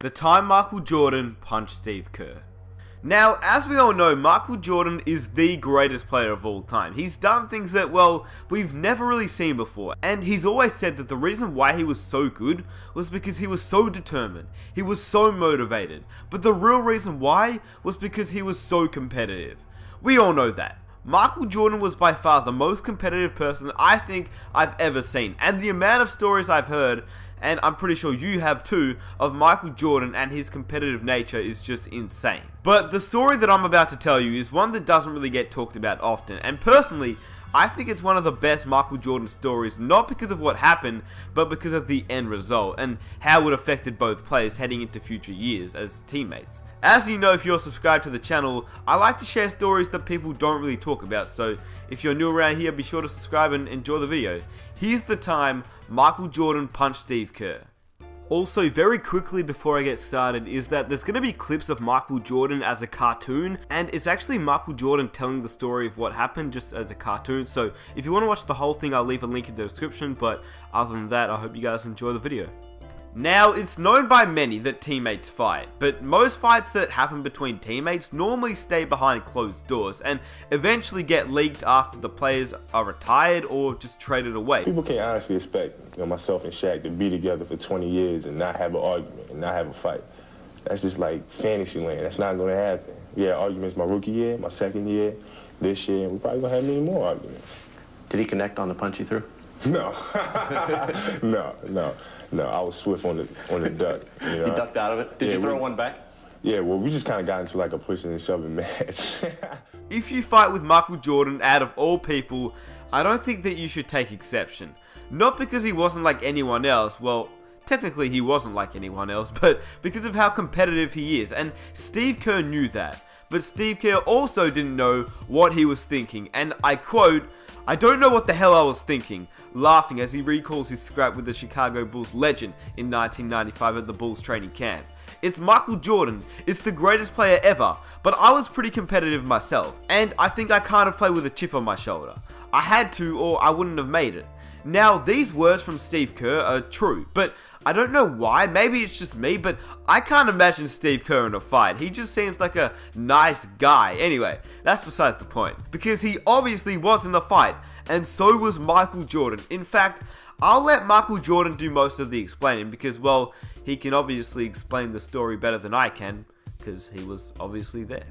The time Michael Jordan punched Steve Kerr. Now, as we all know, Michael Jordan is the greatest player of all time. He's done things that, well, we've never really seen before, and he's always said that the reason why he was so good was because he was so determined, he was so motivated, but the real reason why was because he was so competitive. We all know that. Michael Jordan was by far the most competitive person I think I've ever seen, and the amount of stories I've heard, and I'm pretty sure you have too, of Michael Jordan and his competitive nature is just insane. But the story that I'm about to tell you is one that doesn't really get talked about often, and personally, I think it's one of the best Michael Jordan stories, not because of what happened, but because of the end result, and how it affected both players heading into future years as teammates. As you know, if you're subscribed to the channel, I like to share stories that people don't really talk about, so if you're new around here, be sure to subscribe and enjoy the video. Here's the time Michael Jordan punched Steve Kerr. Also, very quickly before I get started, is that there's going to be clips of Michael Jordan as a cartoon, and it's actually Michael Jordan telling the story of what happened just as a cartoon, so if you want to watch the whole thing, I'll leave a link in the description, but other than that, I hope you guys enjoy the video. Now, it's known by many that teammates fight, but most fights that happen between teammates normally stay behind closed doors and eventually get leaked after the players are retired or just traded away. People can't honestly expect myself and Shaq to be together for 20 years and not have an argument and not have a fight. That's just like fantasy land. That's not going to happen. We had arguments my rookie year, my second year, this year, and we're probably going to have many more arguments. Did he connect on the punch he threw? No. No, I was swift on the duck. You know? You ducked out of it? Did you throw one back? Yeah, well, we just kind of got into like a pushing and shoving match. If you fight with Michael Jordan, out of all people, I don't think that you should take exception. Not because he wasn't like anyone else, well, technically he wasn't like anyone else, but because of how competitive he is, and Steve Kerr knew that. But Steve Kerr also didn't know what he was thinking, and I quote, "I don't know what the hell I was thinking," laughing as he recalls his scrap with the Chicago Bulls legend in 1995 at the Bulls training camp. "It's Michael Jordan, it's the greatest player ever, but I was pretty competitive myself, and I think I kind of play with a chip on my shoulder. I had to, or I wouldn't have made it." Now, these words from Steve Kerr are true, but I don't know why, maybe it's just me, but I can't imagine Steve Kerr in a fight. He just seems like a nice guy. Anyway, that's besides the point, because he obviously was in the fight, and so was Michael Jordan. In fact, I'll let Michael Jordan do most of the explaining, because, well, he can obviously explain the story better than I can, because he was obviously there.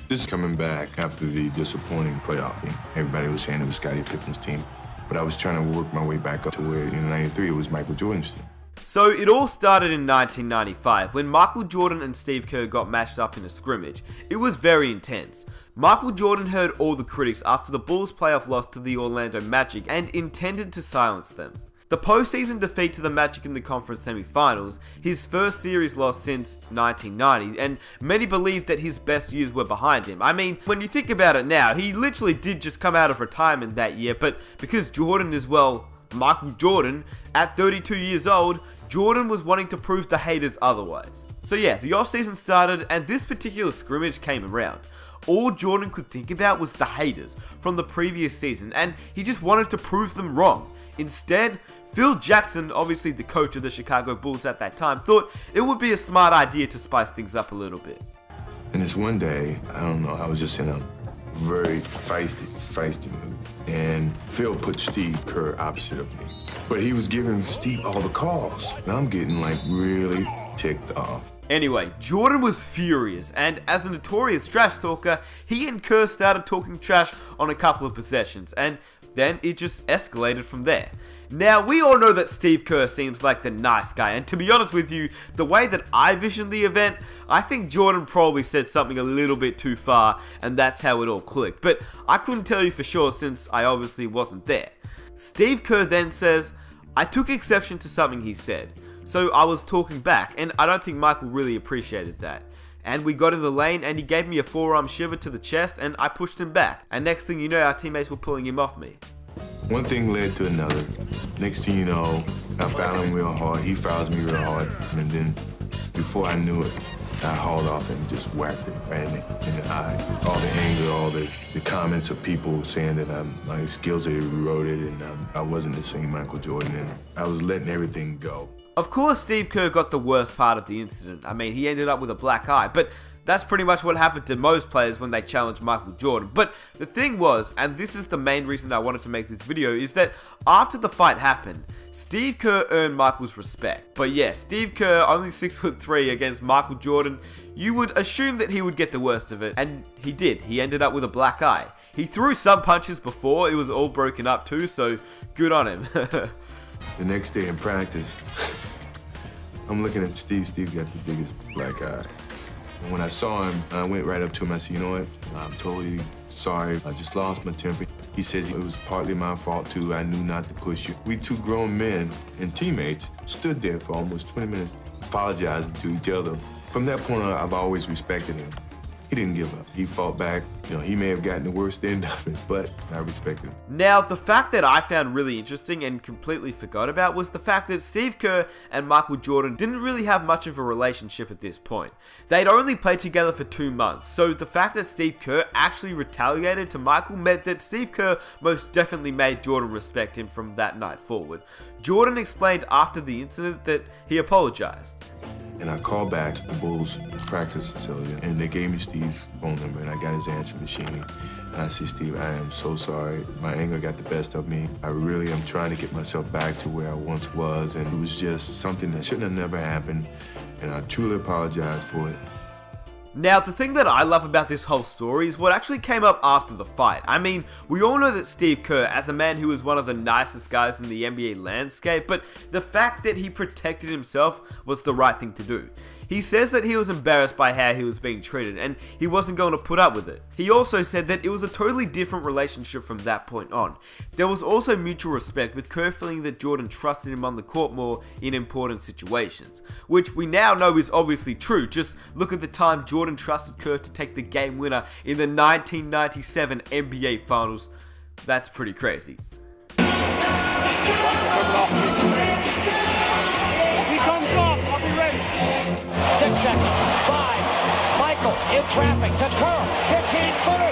This is coming back after the disappointing playoff game. Everybody was saying it was Scottie Pippen's team, but I was trying to work my way back up to where in '93 it was Michael Jordan's team. So it all started in 1995 when Michael Jordan and Steve Kerr got matched up in a scrimmage. It was very intense. Michael Jordan heard all the critics after the Bulls' playoff loss to the Orlando Magic and intended to silence them. The postseason defeat to the Magic in the conference semifinals, his first series loss since 1990, and many believe that his best years were behind him. I mean, when you think about it now, he literally did just come out of retirement that year, but because Jordan is, well, Michael Jordan, at 32 years old, Jordan was wanting to prove to haters otherwise. So yeah, the offseason started and this particular scrimmage came around. All Jordan could think about was the haters from the previous season, and he just wanted to prove them wrong. Instead, Phil Jackson, obviously the coach of the Chicago Bulls at that time, thought it would be a smart idea to spice things up a little bit. And this one day, I don't know, I was just in a very feisty mood. And Phil put Steve Kerr opposite of me. But he was giving Steve all the calls. And I'm getting like really ticked off. Anyway, Jordan was furious, and as a notorious trash talker, he and Kerr started talking trash on a couple of possessions, and then it just escalated from there. Now, we all know that Steve Kerr seems like the nice guy, and to be honest with you, the way that I visioned the event, I think Jordan probably said something a little bit too far, and that's how it all clicked, but I couldn't tell you for sure since I obviously wasn't there. Steve Kerr then says, "I took exception to something he said, so I was talking back, and I don't think Michael really appreciated that. And we got in the lane, and he gave me a forearm shiver to the chest, and I pushed him back, and next thing you know, our teammates were pulling him off me." One thing led to another. Next thing you know, I fouled him real hard. He fouls me real hard. And then before I knew it, I hauled off and just whacked it right in the eye. All the anger, all the comments of people saying that my skills had eroded and I wasn't the same Michael Jordan. And I was letting everything go. Of course, Steve Kerr got the worst part of the incident. I mean, he ended up with a black eye, but that's pretty much what happened to most players when they challenged Michael Jordan. But the thing was, and this is the main reason I wanted to make this video, is that after the fight happened, Steve Kerr earned Michael's respect. But yeah, Steve Kerr, only 6'3" against Michael Jordan, you would assume that he would get the worst of it, and he did. He ended up with a black eye. He threw some punches before, it was all broken up too, so good on him. The next day in practice, I'm looking at Steve. Steve got the biggest black eye. And when I saw him, I went right up to him. I said, you know what? I'm totally sorry. I just lost my temper. He said it was partly my fault, too. I knew not to push you. We two grown men and teammates stood there for almost 20 minutes apologizing to each other. From that point on, I've always respected him. He didn't give up. He fought back. You know, he may have gotten the worst end of it, but I respect him. Now, the fact that I found really interesting and completely forgot about was the fact that Steve Kerr and Michael Jordan didn't really have much of a relationship at this point. They'd only played together for 2 months, so the fact that Steve Kerr actually retaliated to Michael meant that Steve Kerr most definitely made Jordan respect him from that night forward. Jordan explained after the incident that he apologized. And I called back to the Bulls practice facility, and they gave me Steve's phone number, and I got his answer machine. And I said, Steve, I am so sorry. My anger got the best of me. I really am trying to get myself back to where I once was, and it was just something that shouldn't have never happened, and I truly apologize for it. Now, the thing that I love about this whole story is what actually came up after the fight. I mean, we all know that Steve Kerr, as a man who was one of the nicest guys in the NBA landscape, but the fact that he protected himself was the right thing to do. He says that he was embarrassed by how he was being treated and he wasn't going to put up with it. He also said that it was a totally different relationship from that point on. There was also mutual respect, with Kerr feeling that Jordan trusted him on the court more in important situations, which we now know is obviously true. Just look at the time Jordan trusted Kerr to take the game winner in the 1997 NBA Finals. That's pretty crazy. He comes off, I'll be ready. 6 seconds, 5, Michael in traffic to Kerr, 15-footer,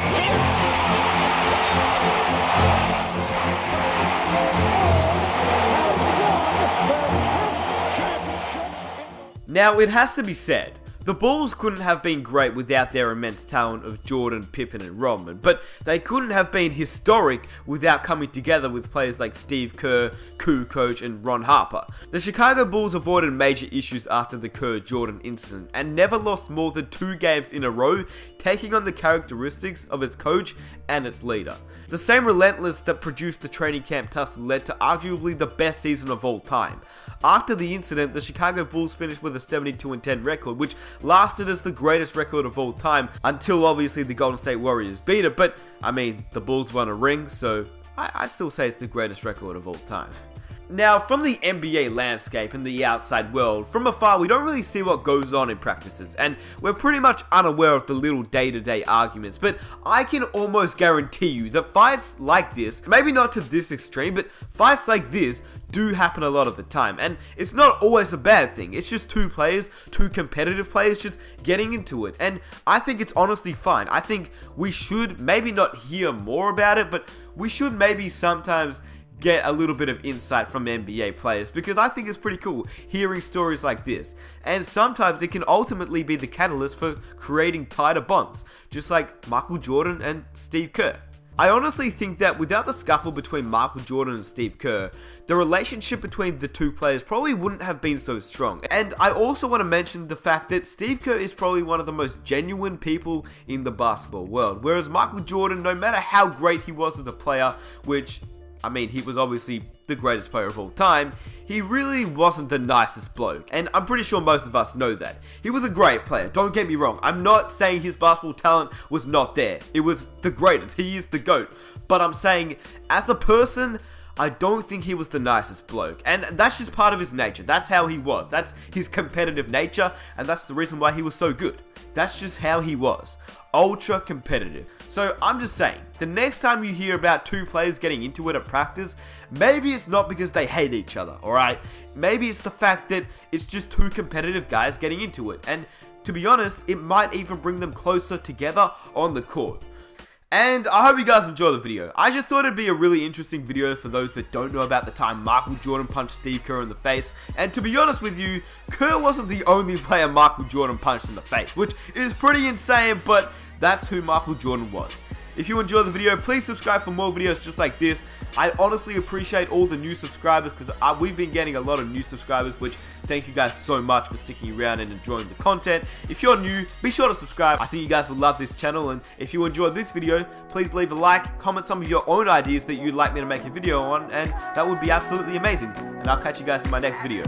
Now, it has to be said, the Bulls couldn't have been great without their immense talent of Jordan, Pippen, and Rodman, but they couldn't have been historic without coming together with players like Steve Kerr, Kukoc, and Ron Harper. The Chicago Bulls avoided major issues after the Kerr-Jordan incident and never lost more than 2 games in a row, taking on the characteristics of its coach and its leader. The same relentlessness that produced the training camp tussle led to arguably the best season of all time. After the incident, the Chicago Bulls finished with a 72-10 record, which lasted as the greatest record of all time until obviously the Golden State Warriors beat it, but I mean, the Bulls won a ring, so I still say it's the greatest record of all time. Now, from the NBA landscape and the outside world, from afar we don't really see what goes on in practices, and we're pretty much unaware of the little day-to-day arguments, but I can almost guarantee you that fights like this, maybe not to this extreme, but fights like this do happen a lot of the time, and it's not always a bad thing. It's just 2 players, 2 competitive players just getting into it, and I think it's honestly fine. I think we should maybe not hear more about it, but we should maybe sometimes get a little bit of insight from NBA players, because I think it's pretty cool hearing stories like this, and sometimes it can ultimately be the catalyst for creating tighter bonds, just like Michael Jordan and Steve Kerr. I honestly think that without the scuffle between Michael Jordan and Steve Kerr, the relationship between the 2 players probably wouldn't have been so strong. And I also want to mention the fact that Steve Kerr is probably one of the most genuine people in the basketball world, whereas Michael Jordan, no matter how great he was as a player, which I mean, he was obviously the greatest player of all time, he really wasn't the nicest bloke, and I'm pretty sure most of us know that. He was a great player, don't get me wrong. I'm not saying his basketball talent was not there. It was the greatest, he is the GOAT. But I'm saying, as a person, I don't think he was the nicest bloke, and that's just part of his nature. That's how he was. That's his competitive nature, and that's the reason why he was so good. That's just how he was. Ultra competitive. So I'm just saying, the next time you hear about 2 players getting into it at practice, maybe it's not because they hate each other, alright? Maybe it's the fact that it's just 2 competitive guys getting into it, and to be honest, it might even bring them closer together on the court. And I hope you guys enjoy the video. I just thought it'd be a really interesting video for those that don't know about the time Michael Jordan punched Steve Kerr in the face. And to be honest with you, Kerr wasn't the only player Michael Jordan punched in the face, which is pretty insane, but that's who Michael Jordan was. If you enjoyed the video, please subscribe for more videos just like this. I honestly appreciate all the new subscribers because we've been getting a lot of new subscribers, which thank you guys so much for sticking around and enjoying the content. If you're new, be sure to subscribe. I think you guys will love this channel, and if you enjoyed this video, please leave a like, comment some of your own ideas that you'd like me to make a video on, and that would be absolutely amazing. And I'll catch you guys in my next video.